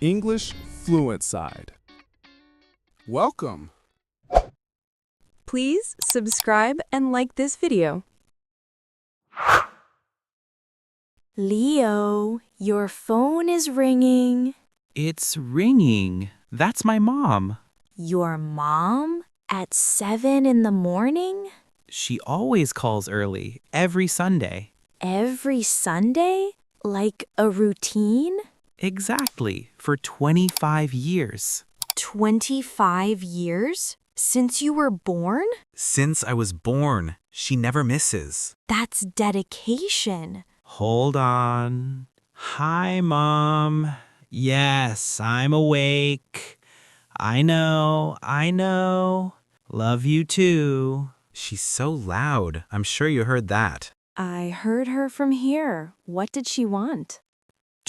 English Fluent Side. Welcome! Please subscribe and like this video. Leo, your phone is ringing. It's ringing. That's my mom. Your mom? At 7 in the morning? She always calls early, every Sunday. Every Sunday? Like a routine? Exactly, for 25 years. 25 years? Since you were born? Since I was born, she never misses. That's dedication. Hold on. Hi, Mom. Yes, I'm awake. I know. Love you too. She's so loud. I'm sure you heard that. I heard her from here. What did she want?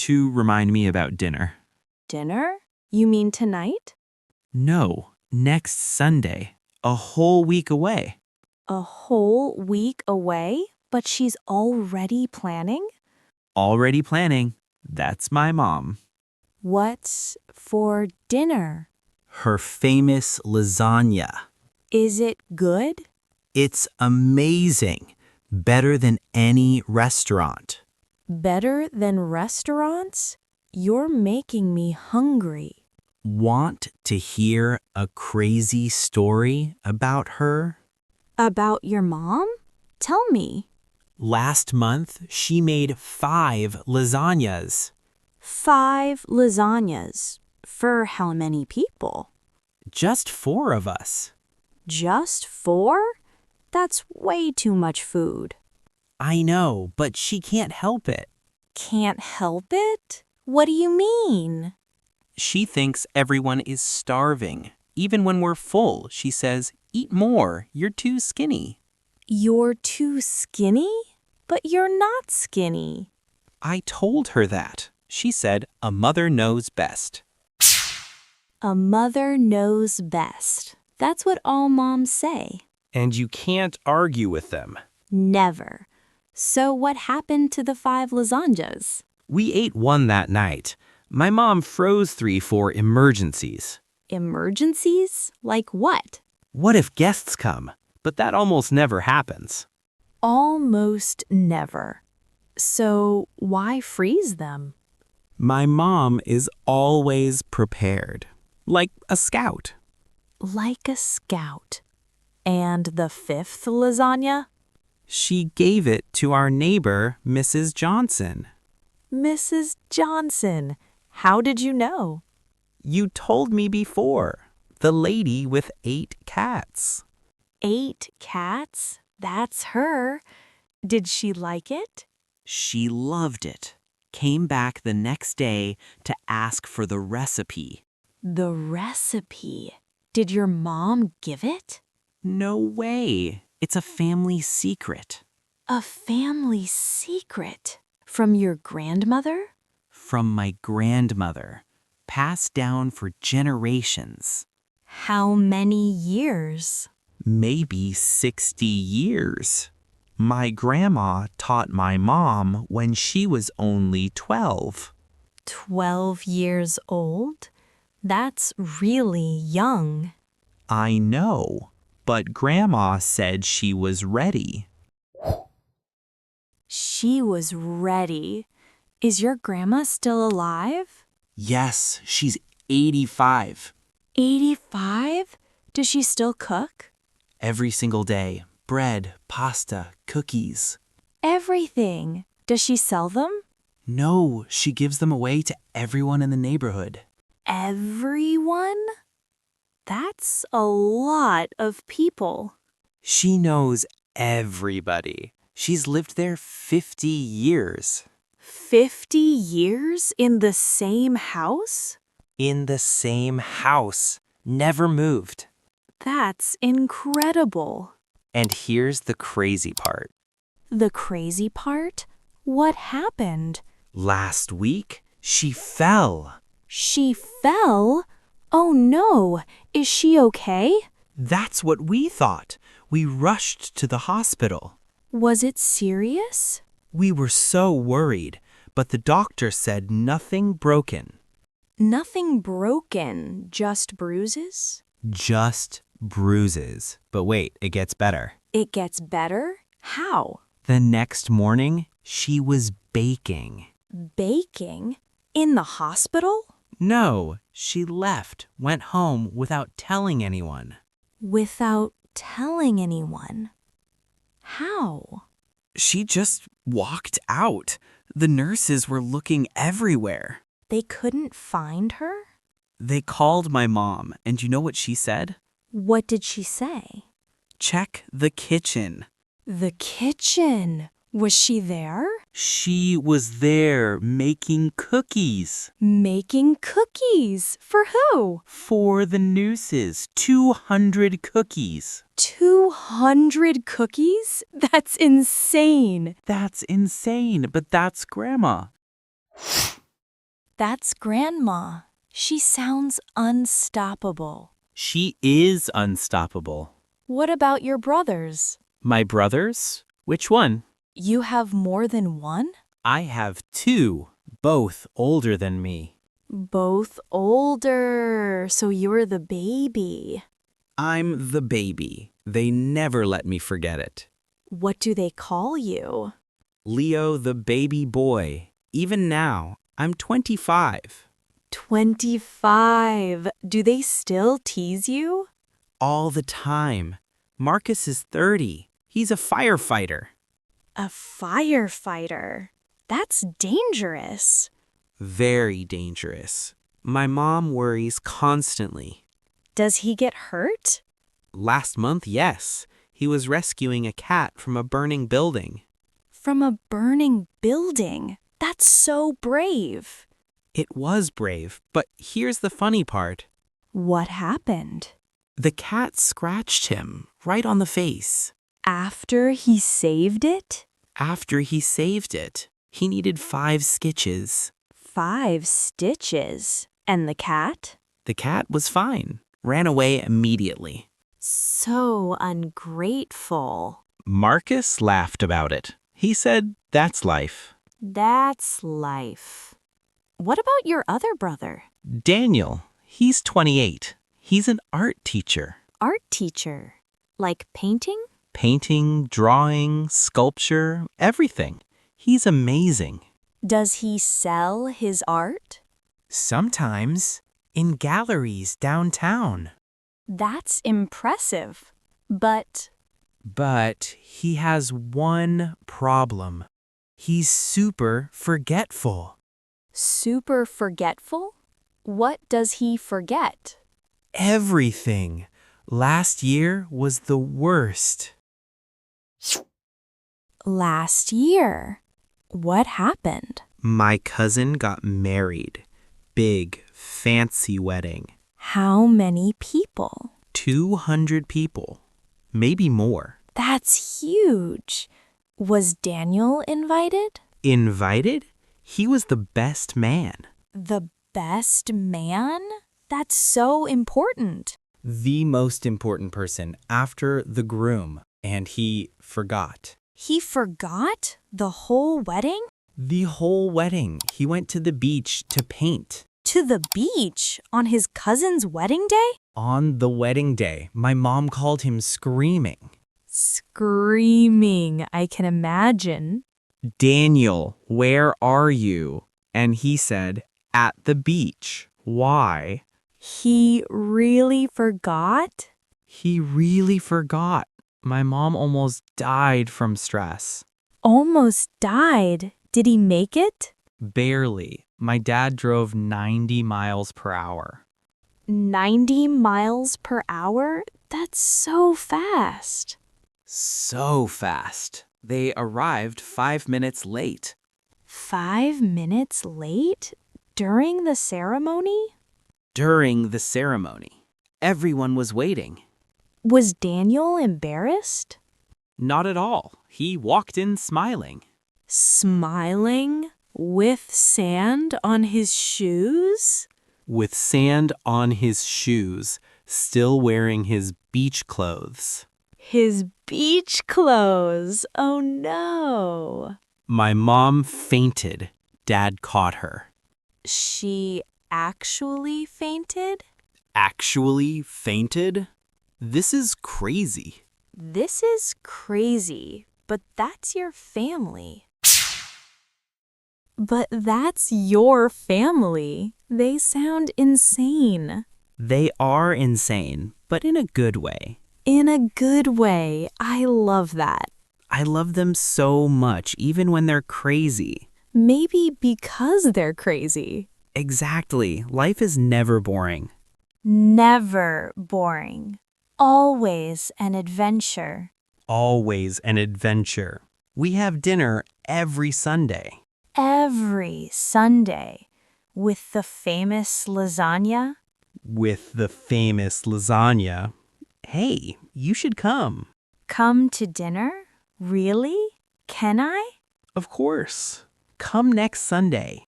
To remind me about dinner. Dinner? You mean tonight? No, next Sunday. A whole week away. A whole week away? But she's already planning? Already planning. That's my mom. What's for dinner? Her famous lasagna. Is it good? It's amazing. Better than any restaurant. Better than restaurants? You're making me hungry. Want to hear a crazy story about her? About your mom? Tell me. Last month, she made 5 lasagnas. 5 lasagnas. For how many people? Just 4 of us. Just 4? That's way too much food. I know, but she can't help it. Can't help it? What do you mean? She thinks everyone is starving. Even when we're full, she says, "Eat more, you're too skinny." You're too skinny? But you're not skinny. I told her that. She said, "A mother knows best." A mother knows best. That's what all moms say. And you can't argue with them. Never. So what happened to the 5 lasagnas? We ate 1 that night. My mom froze 3 for emergencies. Emergencies? Like what? What if guests come? But that almost never happens. Almost never. So why freeze them? My mom is always prepared. Like a scout. Like a scout. And the 5th lasagna? She gave it to our neighbor, Mrs. Johnson. Mrs. Johnson. How did you know? You told me before. The lady with 8 cats. 8 cats? That's her. Did she like it? She loved it. Came back the next day to ask for the recipe. The recipe. Did your mom give it? No way. It's a family secret. A family secret. From your grandmother? From my grandmother. Passed down for generations. How many years? Maybe 60 years. My grandma taught my mom when she was only 12. 12 years old? That's really young. I know, but Grandma said she was ready. She was ready. Is your grandma still alive? Yes, she's 85. 85? Does she still cook? Every single day. Bread, pasta, cookies. Everything. Does she sell them? No, she gives them away to everyone in the neighborhood. Everyone? That's a lot of people. She knows everybody. She's lived there 50 years. 50 years in the same house? In the same house. Never moved. That's incredible. And here's the crazy part. The crazy part? What happened? Last week, she fell. She fell? Oh no, is she okay? That's what we thought. We rushed to the hospital. Was it serious? We were so worried, but the doctor said nothing broken. Nothing broken, just bruises? Just bruises. But wait, it gets better. It gets better? How? The next morning, she was baking. Baking? In the hospital? No, she went home without telling anyone. Without telling anyone. How? She just walked out. The nurses were looking everywhere. They couldn't find her? They called my mom, and you know what she said? What did she say? Check the kitchen. The kitchen. Was she there? She was there making cookies. Making cookies. For who? For the nurses, 200 cookies. 200 cookies? That's insane. That's insane, but that's Grandma. That's Grandma. She sounds unstoppable. She is unstoppable. What about your brothers? My brothers? Which one? You have more than one? I have 2, both older than me. Both older, so you're the baby. I'm the baby. They never let me forget it. What do they call you? Leo the baby boy. Even now, I'm 25. 25. Do they still tease you? All the time. Marcus is 30. He's a firefighter. A firefighter. That's dangerous. Very dangerous. My mom worries constantly. Does he get hurt? Last month, yes. He was rescuing a cat from a burning building. From a burning building? That's so brave. It was brave, but here's the funny part. What happened? The cat scratched him right on the face. After he saved it? After he saved it, he needed 5 stitches. 5 stitches. And the cat? The cat was fine, ran away immediately. So ungrateful. Marcus laughed about it. He said, that's life. That's life. What about your other brother? Daniel, he's 28. He's an art teacher. Art teacher. Like painting? Painting, drawing, sculpture, everything. He's amazing. Does he sell his art? Sometimes in galleries downtown. That's impressive. But But he has one problem. He's super forgetful. super forgetful? What does he forget? Everything. Last year was the worst. Last year. What happened? My cousin got married. Big, fancy wedding. How many people? 200 people. Maybe more. That's huge. Was Daniel invited? Invited? He was the best man. The best man? That's so important. The most important person after the groom. And he forgot. He forgot the whole wedding? The whole wedding. He went to the beach to paint. To the beach on his cousin's wedding day? On the wedding day, my mom called him screaming. Screaming, I can imagine. Daniel, where are you? And he said, at the beach. Why? He really forgot? He really forgot. My mom almost died from stress. Almost died. Did he make it? Barely. My dad drove 90 miles per hour. 90 miles per hour? That's so fast. So fast. They arrived 5 minutes late. 5 minutes late? During the ceremony? During the ceremony. Everyone was waiting. Was Daniel embarrassed? Not at all. He walked in smiling. Smiling? With sand on his shoes? With sand on his shoes, still wearing his beach clothes. His beach clothes. Oh no. My mom fainted. Dad caught her. She actually fainted? Actually fainted? This is crazy. This is crazy, but that's your family. But that's your family. They sound insane. They are insane, but in a good way. In a good way. I love that. I love them so much, even when they're crazy. Maybe because they're crazy. Exactly. Life is never boring. Never boring. Always an adventure. Always an adventure. We have dinner every Sunday. Every Sunday. With the famous lasagna. With the famous lasagna. Hey, you should come. Come to dinner? Really? Can I? Of course. Come next Sunday.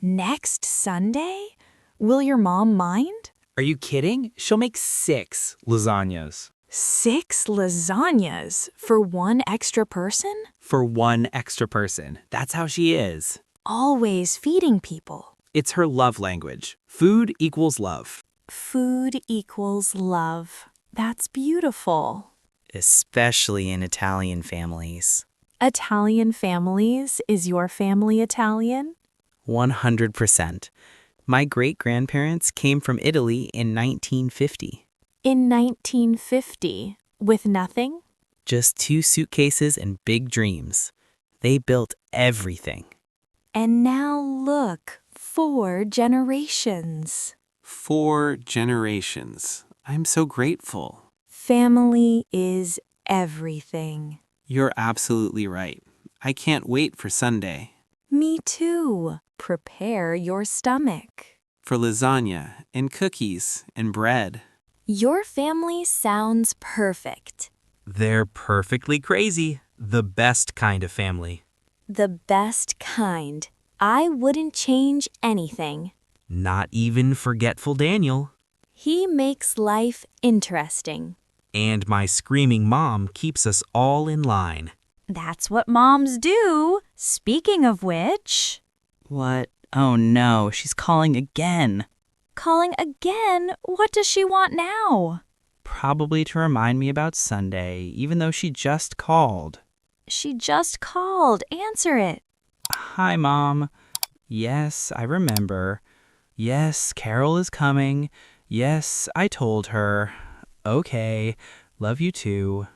Next Sunday? Will your mom mind? Are you kidding? She'll make 6 lasagnas. 6 lasagnas for one extra person? For one extra person. That's how she is. Always feeding people. It's her love language. Food equals love. Food equals love. That's beautiful. Especially in Italian families. Italian families? Is your family Italian? 100%. My great-grandparents came from Italy in 1950. In 1950, with nothing? Just 2 suitcases and big dreams. They built everything. And now look, 4 generations. 4 generations. I'm so grateful. Family is everything. You're absolutely right. I can't wait for Sunday. Me too. Prepare your stomach. For lasagna and cookies and bread. Your family sounds perfect. They're perfectly crazy. The best kind of family. The best kind. I wouldn't change anything. Not even forgetful Daniel. He makes life interesting. And my screaming mom keeps us all in line. That's what moms do. Speaking of which... What? Oh no, she's calling again. Calling again? What does she want now? Probably to remind me about Sunday, even though she just called. She just called. Answer it. Hi, Mom. Yes, I remember. Yes, Carol is coming. Yes, I told her. Okay, love you too.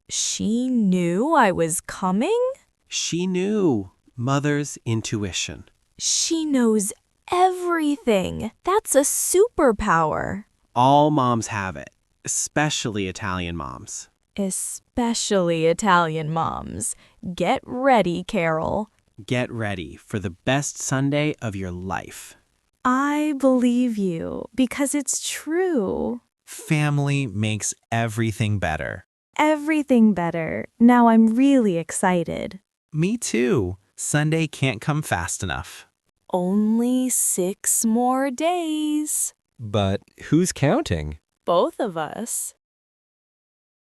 She knew I was coming? She knew. Mother's intuition. She knows everything. That's a superpower. All moms have it, especially Italian moms. Especially Italian moms. Get ready, Carol. Get ready for the best Sunday of your life. I believe you because it's true. Family makes everything better. Everything better. Now I'm really excited. Me too. Sunday can't come fast enough. Only 6 more days. But who's counting? Both of us.